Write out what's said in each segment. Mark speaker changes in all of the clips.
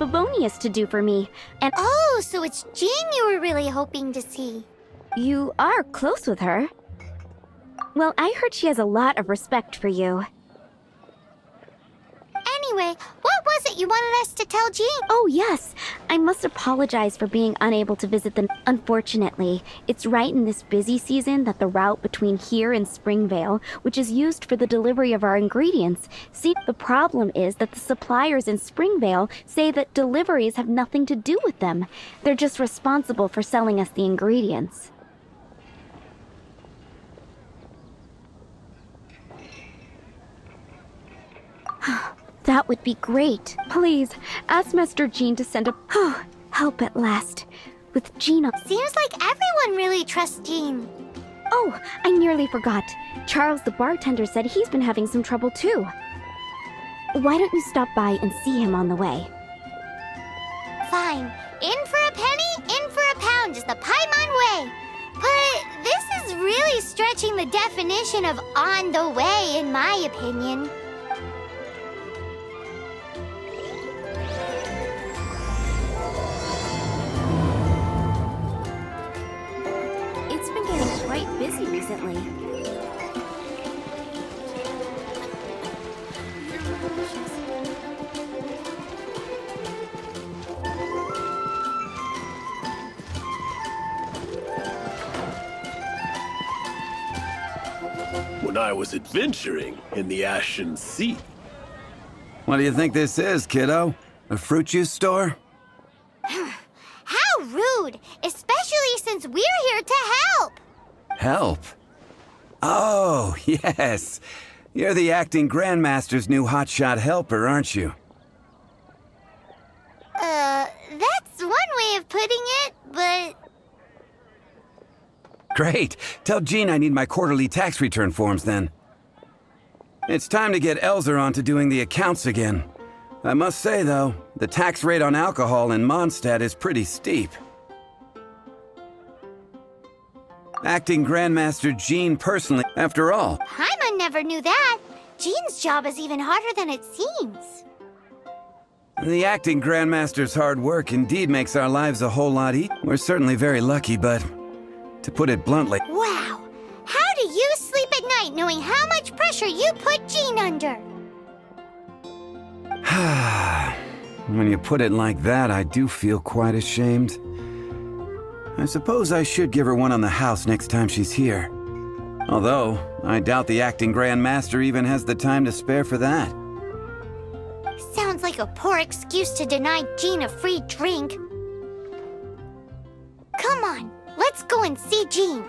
Speaker 1: Favonius to do for me. And
Speaker 2: Oh, so it's Jean you were really hoping to see.
Speaker 1: you are close with her. Well, I heard she has a lot of respect for you.
Speaker 2: Anyway, what was it you wanted us to tell Jean?
Speaker 1: Oh, yes. I must apologize for being unable to visit them. Unfortunately, it's right in this busy season that the route between here and Springvale, which is used for the delivery of our ingredients, see, the problem is that the suppliers in Springvale say that deliveries have nothing to do with them. They're just responsible for selling us the ingredients. That would be great. Please, ask Master Jean to send a... help at last. With Jean...
Speaker 2: Seems like everyone really trusts Jean.
Speaker 1: Oh, I nearly forgot. Charles the bartender said he's been having some trouble too. Why don't you stop by and see him on the way?
Speaker 2: Fine. In for a penny, in for a pound is the Paimon way. But this is really stretching the definition of on the way, in my opinion.
Speaker 1: It's been getting quite busy recently.
Speaker 3: When I was adventuring in the Ashen Sea.
Speaker 4: What do you think this is, kiddo? A fruit juice store?
Speaker 2: How rude, especially since we're here to help.
Speaker 4: Help? Oh, yes. You're the acting Grandmaster's new hotshot helper, aren't you?
Speaker 2: That's one way of putting it, but...
Speaker 4: Great. Tell Jean I need my quarterly tax return forms then. It's time to get Elzer on to doing the accounts again. I must say, though, the tax rate on alcohol in Mondstadt is pretty steep. Acting Grandmaster Jean personally, after all.
Speaker 2: Paimon never knew that. Jean's job is even harder than it seems.
Speaker 4: The acting Grandmaster's hard work indeed makes our lives a whole lot easier. We're certainly very lucky, but to put it bluntly...
Speaker 2: Wow. How do you sleep at night knowing how much pressure you put Jean under?
Speaker 4: When you put it like that, I do feel quite ashamed. I suppose I should give her one on the house next time she's here. Although, I doubt the acting Grandmaster even has the time to spare for that.
Speaker 2: Sounds like a poor excuse to deny Jean a free drink. Come on, let's go and see Jean.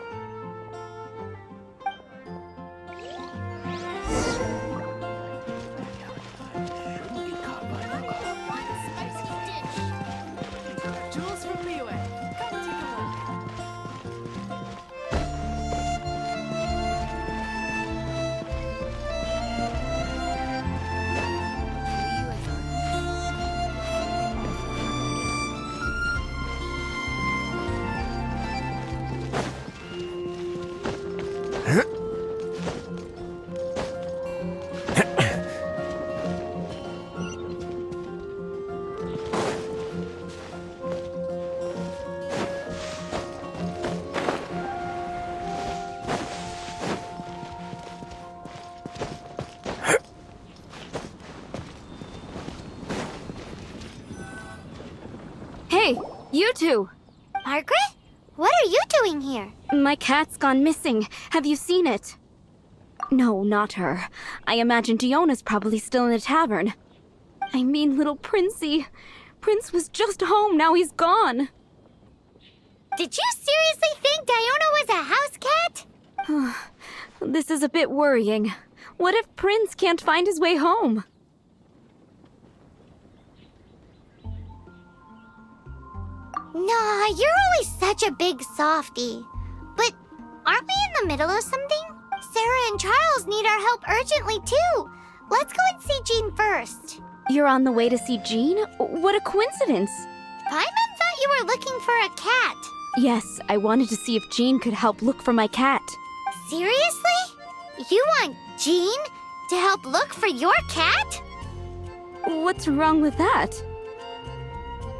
Speaker 1: Hey, you two!
Speaker 2: Margaret? What are you doing here?
Speaker 1: My cat's gone missing. Have you seen it? No, not her. I imagine Diona's probably still in the tavern. I mean, little Princey. Prince was just home, now he's gone.
Speaker 2: Did you seriously think Diona was a house cat?
Speaker 1: This is a bit worrying. What if Prince can't find his way home?
Speaker 2: Nah, you're always such a big softie. But aren't we in the middle of something? Sarah and Charles need our help urgently, too. Let's go and see Jean first.
Speaker 1: You're on the way to see Jean? What a coincidence!
Speaker 2: Paimon thought you were looking for a cat.
Speaker 1: Yes, I wanted to see if Jean could help look for my cat.
Speaker 2: Seriously? You want Jean to help look for your cat?
Speaker 1: What's wrong with that?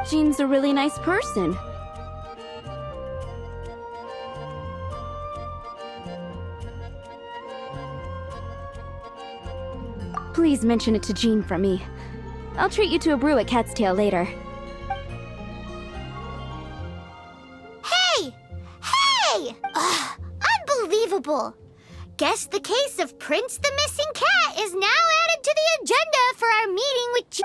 Speaker 1: Jean's a really nice person. Please mention it to Jean from me. I'll treat you to a brew at Cat's Tail later.
Speaker 2: Hey! Hey! Ugh, unbelievable! Guess the case of Prince the Missing Cat is now added to the agenda for our meeting with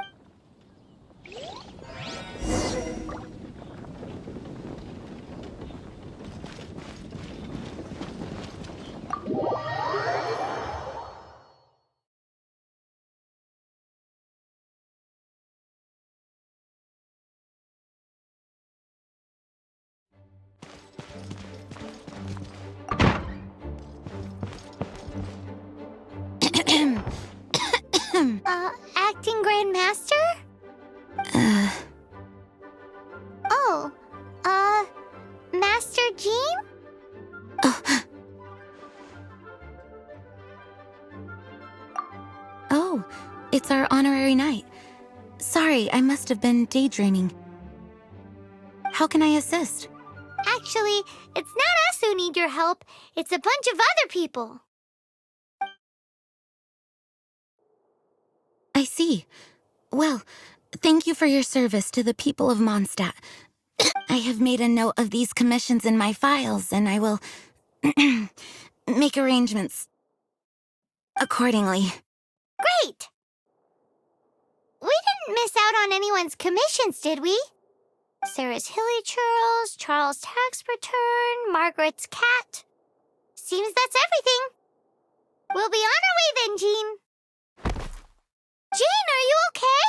Speaker 2: Acting Grand Master? Oh, Master Jean?
Speaker 5: Oh, it's our honorary knight. Sorry, I must have been daydreaming. How can I assist?
Speaker 2: Actually, it's not us who need your help. It's a bunch of other people.
Speaker 5: I see. Well, thank you for your service to the people of Mondstadt. I have made a note of these commissions in my files, and I will make arrangements accordingly.
Speaker 2: Great! We didn't miss out on anyone's commissions, did we? Sarah's Hilly Churls, Charles' tax return, Margaret's cat. Seems that's everything. We'll be on our way then, Jean. Jean, are you okay?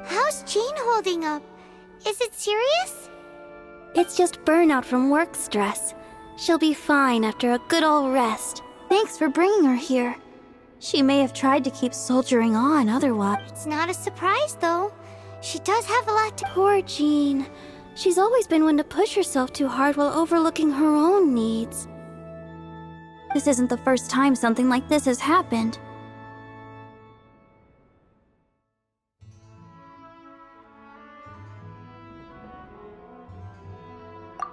Speaker 2: How's Jean holding up? Is it serious?
Speaker 6: It's just burnout from work stress. She'll be fine after a good old rest. Thanks for bringing her here. She may have tried to keep soldiering on otherwise.
Speaker 2: It's not a surprise, though. She does have a lot to...
Speaker 6: Poor Jean. She's always been one to push herself too hard while overlooking her own needs. This isn't the first time something like this has happened.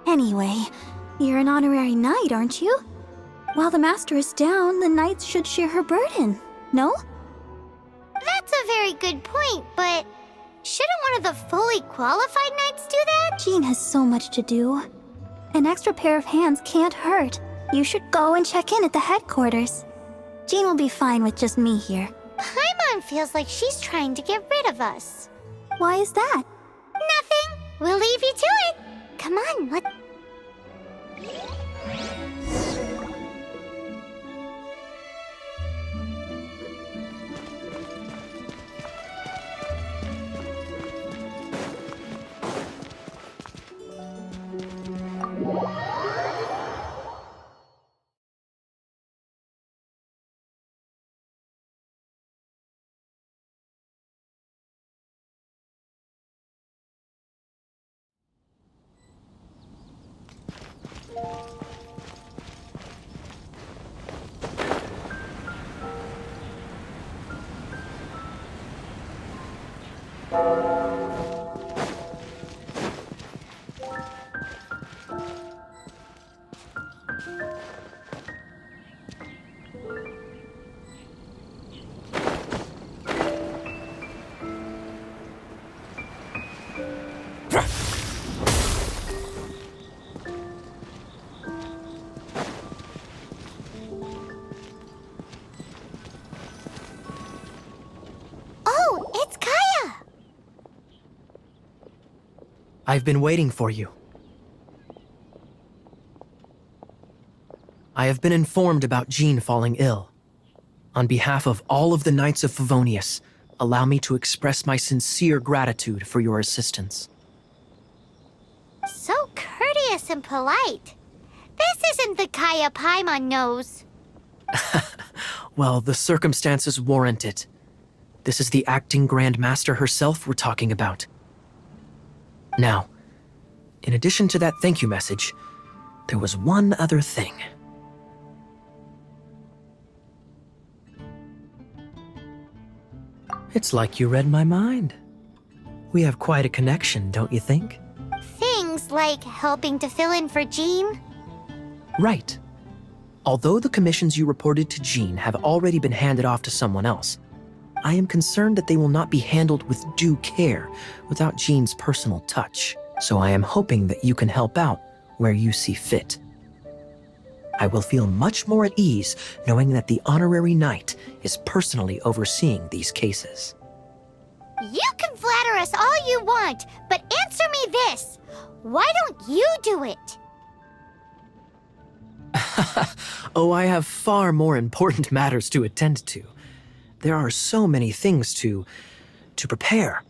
Speaker 6: Anyway, you're an honorary knight, aren't you? While the master is down, the knights should share her burden, no?
Speaker 2: That's a very good point, but shouldn't one of the fully qualified knights do that?
Speaker 6: Jean has so much to do. An extra pair of hands can't hurt. You should go and check in at the headquarters. Jean will be fine with just me here.
Speaker 2: Paimon feels like she's trying to get rid of us.
Speaker 6: Why is that?
Speaker 2: Nothing. We'll leave you to it. Come on, let's... Oh, it's Kaya!
Speaker 7: I've been waiting for you. I have been informed about Jean falling ill. On behalf of all of the Knights of Favonius, allow me to express my sincere gratitude for your assistance.
Speaker 2: So courteous and polite. This isn't the Kaya Paimon knows.
Speaker 7: Well, the circumstances warrant it. This is the acting Grand Master herself we're talking about. Now, in addition to that thank you message, there was one other thing. It's like you read my mind. We have quite a connection, don't you think?
Speaker 2: Things like helping to fill in for Jean.
Speaker 7: Right. Although the commissions you reported to Jean have already been handed off to someone else, I am concerned that they will not be handled with due care without Jean's personal touch. So I am hoping that you can help out where you see fit. I will feel much more at ease knowing that the honorary knight is personally overseeing these cases.
Speaker 2: You can flatter us all you want, but answer me this. Why don't you do it?
Speaker 7: Oh, I have far more important matters to attend to. There are so many things to prepare.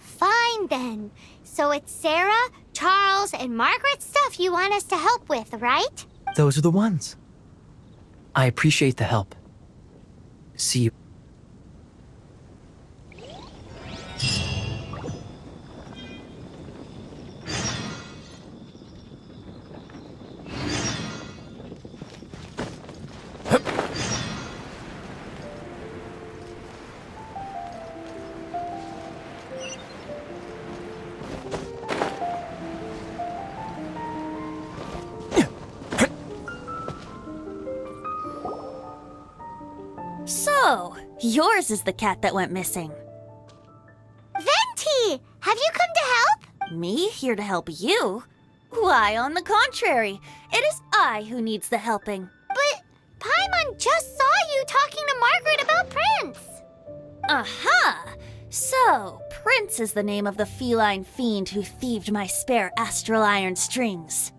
Speaker 2: Fine then. So it's Sarah, Charles, and Margaret's stuff you want us to help with, right?
Speaker 7: Those are the ones. I appreciate the help. See you.
Speaker 8: So, yours is the cat that went missing.
Speaker 2: Venti! Have you come to help?
Speaker 8: Me here to help you? Why, on the contrary, it is I who needs the helping.
Speaker 2: But Paimon just saw you talking to Margaret about Prince.
Speaker 8: Aha! So, Prince is the name of the feline fiend who thieved my spare astral iron strings.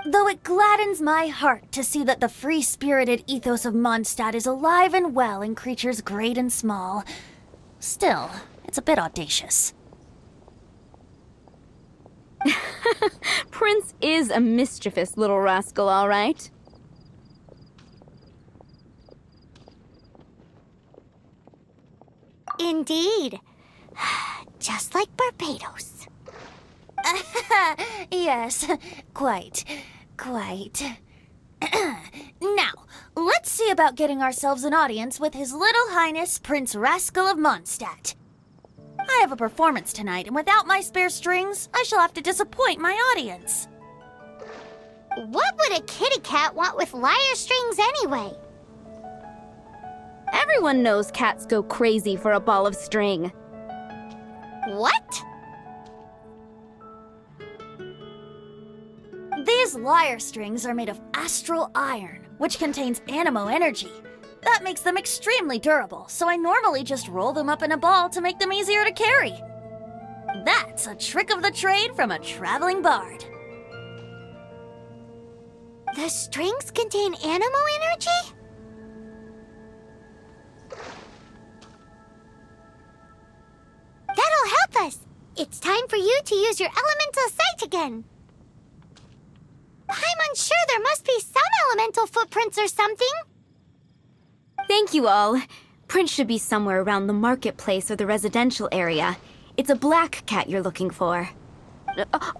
Speaker 8: Though it gladdens my heart to see that the free-spirited ethos of Mondstadt is alive and well in creatures great and small, still, it's a bit audacious.
Speaker 1: Prince is a mischievous little rascal, all right.
Speaker 2: Indeed. Just like Barbados.
Speaker 8: Yes, quite. Now, let's see about getting ourselves an audience with His Little Highness Prince Rascal of Mondstadt. I have a performance tonight, and without my spare strings, I shall have to disappoint my audience.
Speaker 2: What would a kitty cat want with lyre strings anyway?
Speaker 1: Everyone knows cats go crazy for a ball of string.
Speaker 2: What?
Speaker 8: These lyre strings are made of astral iron, which contains animo energy. That makes them extremely durable, so I normally just roll them up in a ball to make them easier to carry. That's a trick of the trade from a traveling bard.
Speaker 2: The strings contain animo energy? That'll help us. It's time for you to use your elemental sight again. I'm unsure, there must be some elemental footprints or something.
Speaker 1: Thank you all. Prince should be somewhere around the marketplace or the residential area. It's a black cat you're looking for.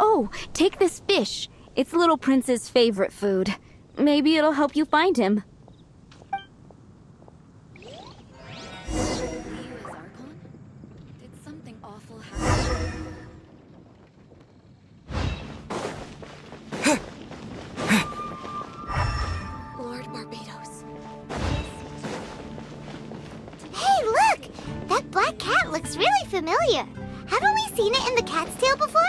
Speaker 1: Oh, take this fish. It's Little Prince's favorite food. Maybe it'll help you find him.
Speaker 2: Black cat looks really familiar. Haven't we seen it in the cat's tail before?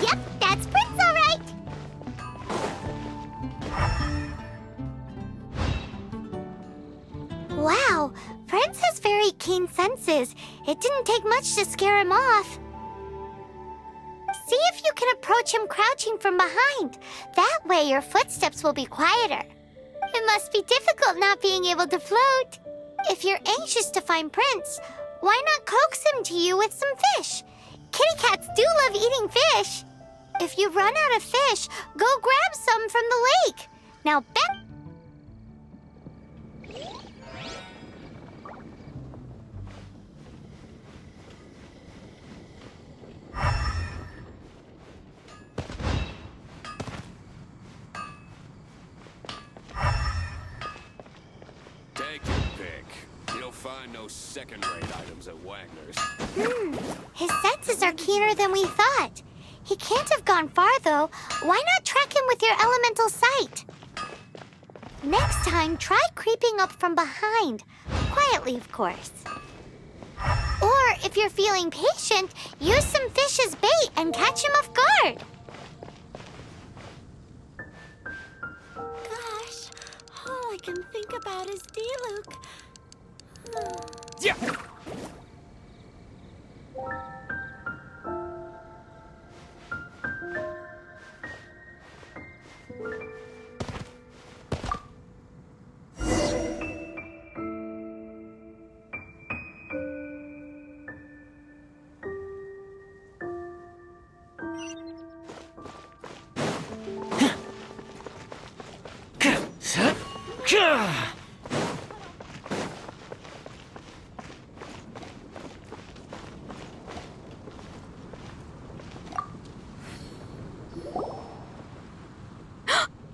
Speaker 2: Yep, that's Prince, all right. Wow, Prince has very keen senses. It didn't take much to scare him off. See if you can approach him crouching from behind. That way your footsteps will be quieter. It must be difficult not being able to float. If you're anxious to find Prince, why not coax him to you with some fish? Kitty cats do love eating fish. If you run out of fish, go grab some from the lake. Now back.
Speaker 9: Take your pick. You'll find no second-rate items at Wagner's.
Speaker 2: His senses are keener than we thought. He can't have gone far, though. Why not track him with your elemental sight? Next time, try creeping up from behind. Quietly, of course. Or, if you're feeling patient, use some fish as bait and catch him off guard.
Speaker 6: Gosh, all I can think about is D-Luke.
Speaker 9: Yeah!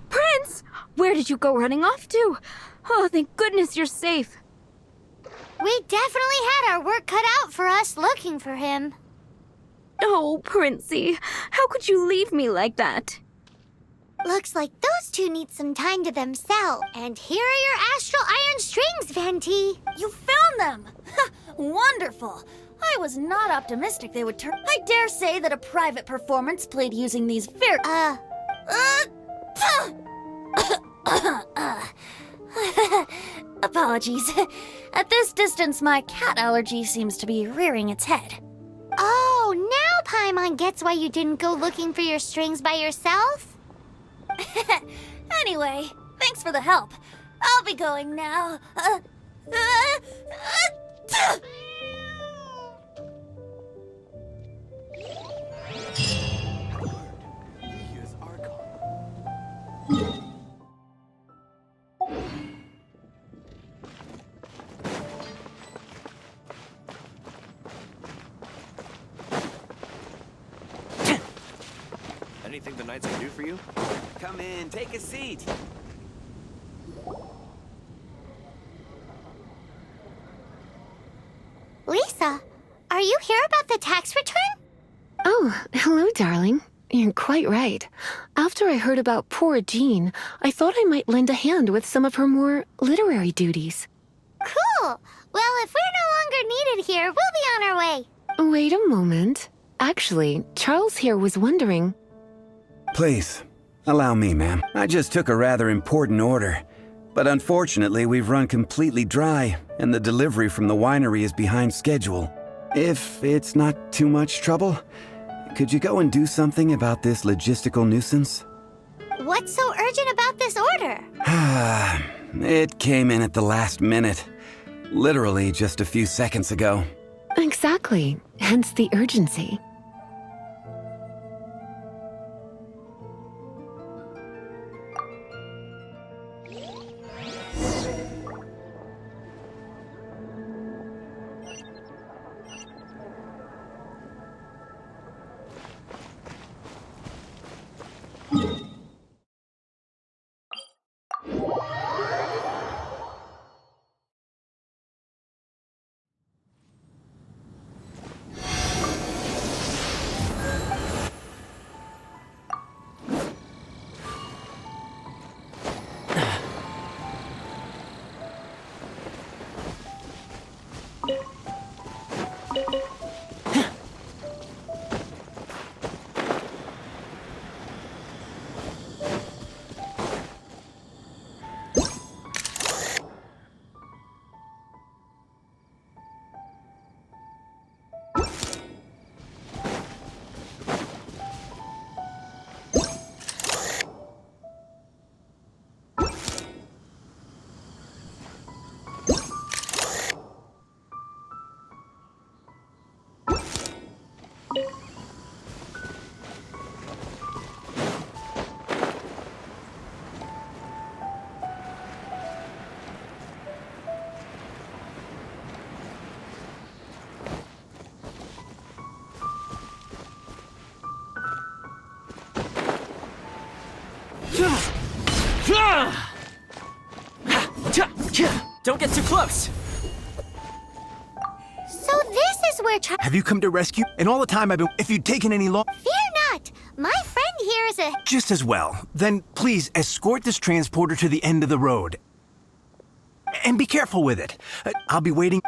Speaker 1: Prince! Where did you go running off to? Oh, thank goodness you're safe.
Speaker 2: We definitely had our work cut out for us looking for him.
Speaker 1: Oh, Princey, how could you leave me like that?
Speaker 2: Looks like those two need some time to themselves. And here are your astral iron strings, Venti.
Speaker 8: You found them! Wonderful! I was not optimistic they would turn. I dare say that a private performance played using these very. Apologies. At this distance, my cat allergy seems to be rearing its head.
Speaker 2: Oh, now Paimon gets why you didn't go looking for your strings by yourself?
Speaker 8: Anyway, thanks for the help. I'll be going now.
Speaker 9: Anything the Knights can do for you?
Speaker 4: Come in, take a seat.
Speaker 2: Lisa, are you here about the tax return?
Speaker 10: Oh, hello, darling. You're quite right. After I heard about poor Jean, I thought I might lend a hand with some of her more literary duties.
Speaker 2: Cool. Well, if we're no longer needed here, we'll be on our way.
Speaker 10: Wait a moment. Actually, Charles here was wondering.
Speaker 4: Please, allow me, ma'am. I just took a rather important order. But unfortunately, we've run completely dry, and the delivery from the winery is behind schedule. If it's not too much trouble, could you go and do something about this logistical nuisance?
Speaker 2: What's so urgent about this order?
Speaker 4: It came in at the last minute. Literally just a few seconds ago.
Speaker 10: Exactly. Hence the urgency.
Speaker 11: Don't get too close!
Speaker 2: So this is where
Speaker 12: Have you come to rescue? And all the time I've been... If you'd taken any long...
Speaker 2: Fear not! My friend here is a...
Speaker 12: Just as well. Then please escort this transporter to the end of the road. And be careful with it. I'll be waiting...